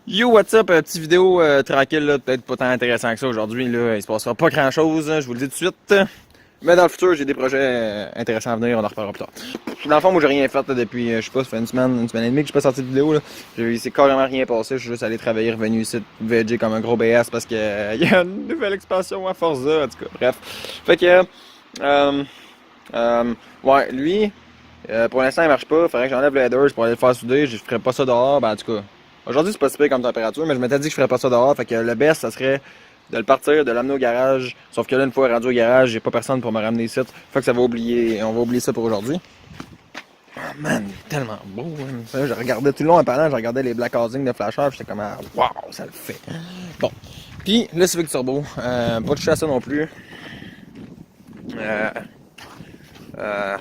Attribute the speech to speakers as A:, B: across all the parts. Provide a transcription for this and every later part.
A: Yo, what's up? Petite vidéo tranquille, là, peut-être pas tant intéressant que ça aujourd'hui. Là, il se passera pas grand-chose, je vous le dis tout de suite. Mais dans le futur, j'ai des projets intéressants à venir, on en reparlera plus tard. Dans le fond, moi, j'ai rien fait là, depuis, je sais pas, ça fait une semaine et demie que j'ai pas sorti de vidéo. Là. Il s'est carrément rien passé, je suis juste allé travailler, revenu ici, VG comme un gros BS parce que y a une nouvelle expansion à Forza, en tout cas, bref. Fait que, euh, ouais, lui, pour l'instant, il marche pas, faudrait que j'enlève le header pour aller le faire souder, je ferais pas ça dehors, ben en tout cas. Aujourd'hui, c'est pas si pire comme température, mais je m'étais dit que je ferais pas ça dehors. Fait que le best, ça serait de le partir, de l'amener au garage. Sauf que là, une fois rendu au garage, j'ai pas personne pour me ramener ici. Fait que ça va oublier, on va oublier ça pour aujourd'hui. Oh man, il est tellement beau. Hein. Ça, je regardais tout le long en parlant, je regardais les black housing de Flasher, j'étais comme, ah, wow, ça le fait. Bon. Puis, le Civic Turbo, pas de toucher à ça non plus. Euh, euh,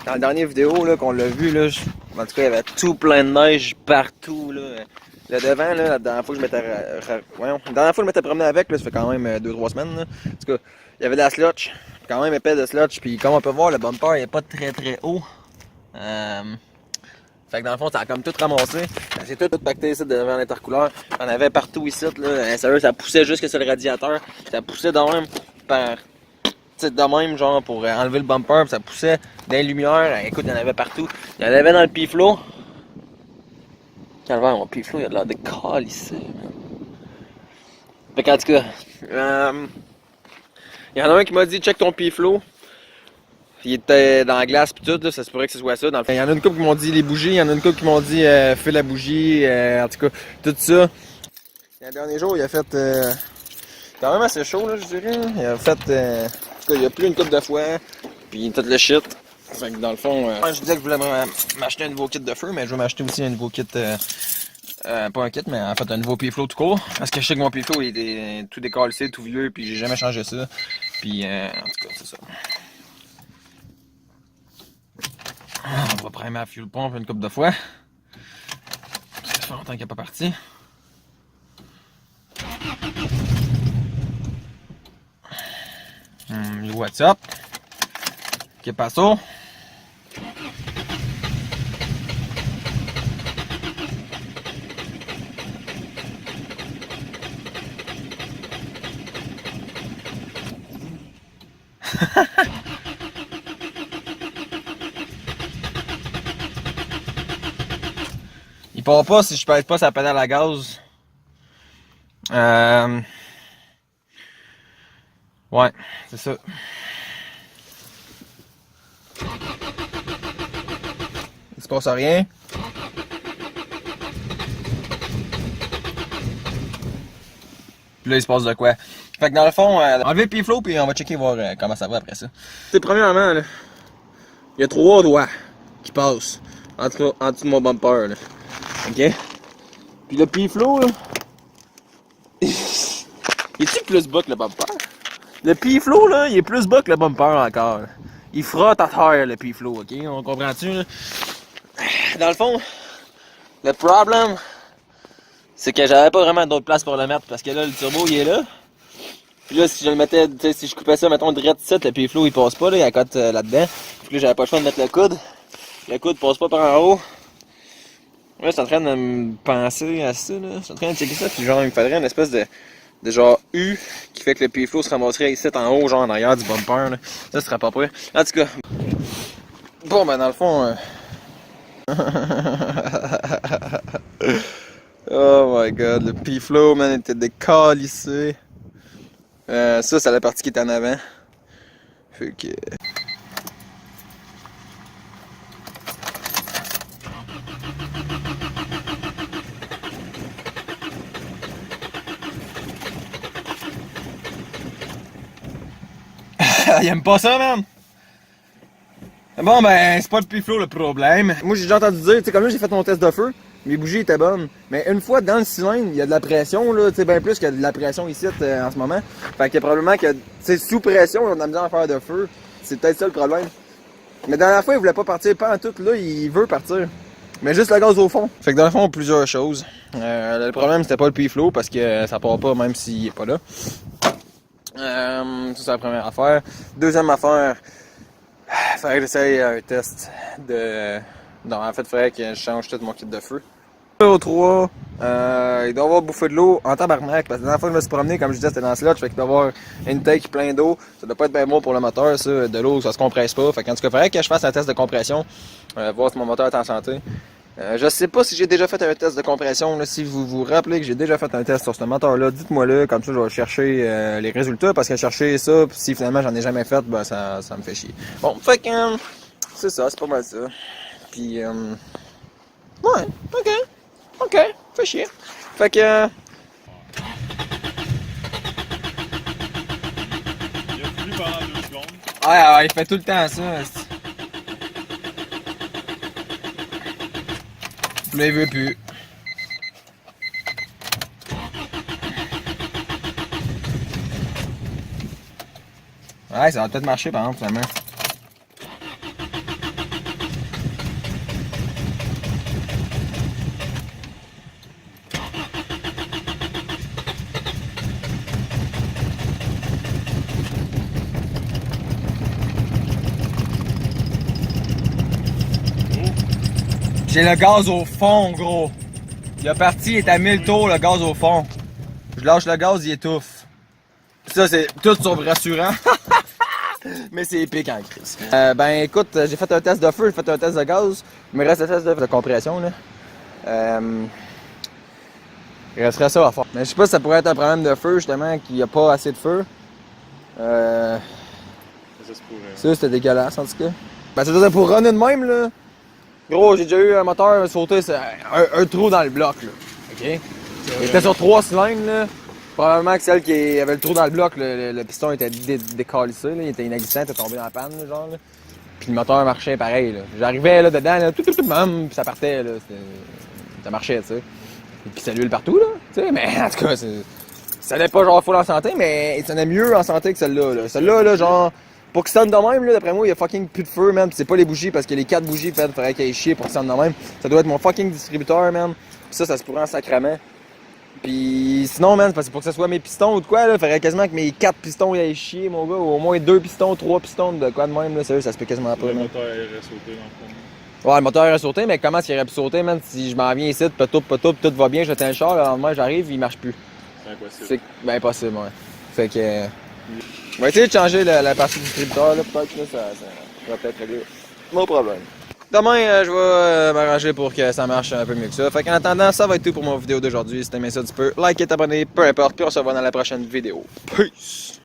A: Dans la dernière vidéo là, qu'on l'a vu, là, en tout cas, il y avait tout plein de neige partout. Là. Le devant, là, la dernière fois que je m'étais voyons, la dernière fois que je m'étais promené avec, là, ça fait quand même 2-3 semaines. Là. En tout cas, il y avait de la slotch, quand même épais de slotch, puis comme on peut voir, le bumper il est pas très très haut. Fait que dans le fond, ça a comme tout ramassé. C'est tout pacté ici devant l'intercouleur. On avait partout ici, là. Sérieux, ça poussait jusque sur le radiateur. Ça poussait de même par de même, genre, pour enlever le bumper, puis ça poussait dans les lumières. Écoute, il y en avait partout. Il y en avait dans le P-Flow. Calvaire, mon P-Flow, il y a de l'air de calisser, man. Fait qu'en tout cas, il y en a un qui m'a dit, check ton P-Flow. Il était dans la glace pis tout, là, ça se pourrait que ce soit ça. Il y en a une couple qui m'ont dit les bougies, il y en a une couple qui m'ont dit fais la bougie, en tout cas, tout ça. Le dernier jour, il a fait quand même assez chaud, là, je dirais. Il a fait, en tout cas, il a plu une couple de fois, puis tout le shit. Fait que dans le fond, je disais que je voulais m'acheter un nouveau kit de feu, mais je vais m'acheter aussi un nouveau kit, pas un kit, mais en fait un nouveau P-Flow tout court. Parce que je sais que mon P-Flow il est tout décalcé, tout vieux, puis j'ai jamais changé ça. Puis en tout cas, c'est ça. On va prendre ma fuel pump une couple de fois. Parce que ça fait longtemps qu'il n'est pas parti. What's up? ¿Qué pasó? Il part pas si je pèse pas sa pédale à gaz. Ouais, c'est ça. Il se passe rien. Puis là, il se passe de quoi? Fait que dans le fond, enlever le P-Flow puis on va checker voir comment ça va après ça. C'est premièrement, là, il y a 3 doigts qui passent en dessous de mon bumper, là. Ok? Puis le P-Flow, là, il est-tu plus bas que le bumper? Le P-Flow, là, il est plus bas que le bumper encore. Là. Il frotte à terre, le P-Flow, ok? On comprend-tu, là? Dans le fond, le problème, c'est que j'avais pas vraiment d'autre place pour le mettre parce que là, le turbo, il est là. Puis là, si je le mettais, tu sais, si je coupais ça, mettons, direct ici, le P-Flow, il passe pas, là, il y a cote là-dedans. Puis là, j'avais pas le choix de mettre le coude. Le coude passe pas par en haut. Là, je suis en train de me penser à ça, là. Je suis en train de checker ça, puis genre, il me faudrait une espèce de genre U qui fait que le P-Flow se ramasserait ici en haut, genre en arrière du bumper, là. Ça serait pas prêt. En tout cas. Bon, ben, dans le fond, oh my god, le P-Flow, man, était décalissé. Ça, c'est la partie qui est en avant. Fait que... Il aime pas ça, man! Bon, ben, c'est pas le P-Flow le problème. Moi, j'ai déjà entendu dire, tu sais, comme là, j'ai fait mon test de feu, mes bougies étaient bonnes. Mais une fois dans le cylindre, il y a de la pression, là, tu sais, bien plus qu'il y a de la pression ici en ce moment. Fait que probablement que, tu sais, sous pression, on a de la misère à faire de feu. C'est peut-être ça le problème. Mais dans la fois, il voulait pas partir, pas en tout, là, il veut partir. Mais juste le gaz au fond. Fait que dans le fond, plusieurs choses. Le problème, c'était pas le P-Flow parce que ça part pas même s'il est pas là. Ça, c'est la première affaire. Deuxième affaire, faudrait que j'essaye un test de... Non, en fait, il faudrait que je change tout mon kit de feu. Numéro 3, il doit avoir bouffé de l'eau en tabarnak, parce que la dernière fois que je me suis promené, comme je disais, c'était dans ce lot, fait qu'il doit avoir une tank plein d'eau. Ça doit pas être bien bon pour le moteur, ça, de l'eau, ça se compresse pas. Fait qu'en tout cas, il faudrait que je fasse un test de compression, voir si mon moteur est en santé. Je sais pas si j'ai déjà fait un test de compression, là. Si vous vous rappelez que j'ai déjà fait un test sur ce moteur-là, dites-moi le, comme ça je vais chercher les résultats, parce que chercher ça, pis si finalement j'en ai jamais fait, ben ça me fait chier. Bon, fait que c'est ça, c'est pas mal ça. Puis ouais, ok, fait chier. Fait que
B: Il a plu pendant 2 secondes.
A: ouais, il fait tout le temps ça. Puis là, il veut plus. Ouais, ça va peut-être marcher par exemple, finalement. J'ai le gaz au fond, gros. Il est parti, il est à 1000 tours, le gaz au fond. Je lâche le gaz, il étouffe. Ça, c'est tout sur rassurant. Mais c'est épique en crise. Ben écoute, j'ai fait un test de feu, j'ai fait un test de gaz. Il me reste un test de compression, là. Il resterait ça à faire. Mais je sais pas si ça pourrait être un problème de feu, justement, qu'il n'y a pas assez de feu.
B: Ça se pourrait.
A: Ça, c'était dégueulasse, en tout cas. Ben, c'est pour runner de même, là. Gros, j'ai déjà eu un moteur sauter un trou dans le bloc, là. OK? Il était sur 3 cylindres, là. Probablement que celle qui avait le trou dans le bloc, le piston était décalissé, là. Il était inexistant, il était tombé dans la panne, là, genre, là. Puis le moteur marchait pareil, là. J'arrivais, là, dedans, là, tout, même, puis ça partait, là. Ça marchait, tu sais. Et puis ça l'huile partout, là. Tu sais, mais en tout cas, ça n'est pas genre full en santé, mais ça n'est mieux en santé que celle-là, là. Celle-là, là, genre. Pour qu'il sonne de même, là, d'après moi, il y a fucking plus de feu, man. Pis c'est pas les bougies, parce que les 4 bougies, fait, faudrait qu'il y ait chier pour qu'il sonne de même. Ça doit être mon fucking distributeur, man. Pis ça se pourrait en sacrament. Pis sinon, man, parce que pour que ce soit mes pistons ou de quoi, là, faudrait quasiment que mes 4 pistons y aillent chier, mon gars. Ou au moins 2 pistons, 3 pistons de quoi de même, là. Sérieux, ça se peut quasiment pas,
B: Le
A: man.
B: moteur aurait sauté dans le fond.
A: Ouais, le moteur aurait sauté, mais comment est-ce qu'il aurait pu sauter, man? Si je m'en viens ici, tout va bien, j'éteins le char, le lendemain, j'arrive, il marche plus.
B: C'est impossible.
A: C'est ben impossible, ouais. Fait que. On va essayer de changer la partie du distributeur, là, peut-être que ça va peut-être régler mon problème. Demain, je vais m'arranger pour que ça marche un peu mieux que ça. Fait qu'en attendant, ça va être tout pour mon vidéo d'aujourd'hui. Si t'aimais ça, tu peux liker, t'abonner, peu importe. Puis on se revoit dans la prochaine vidéo. Peace!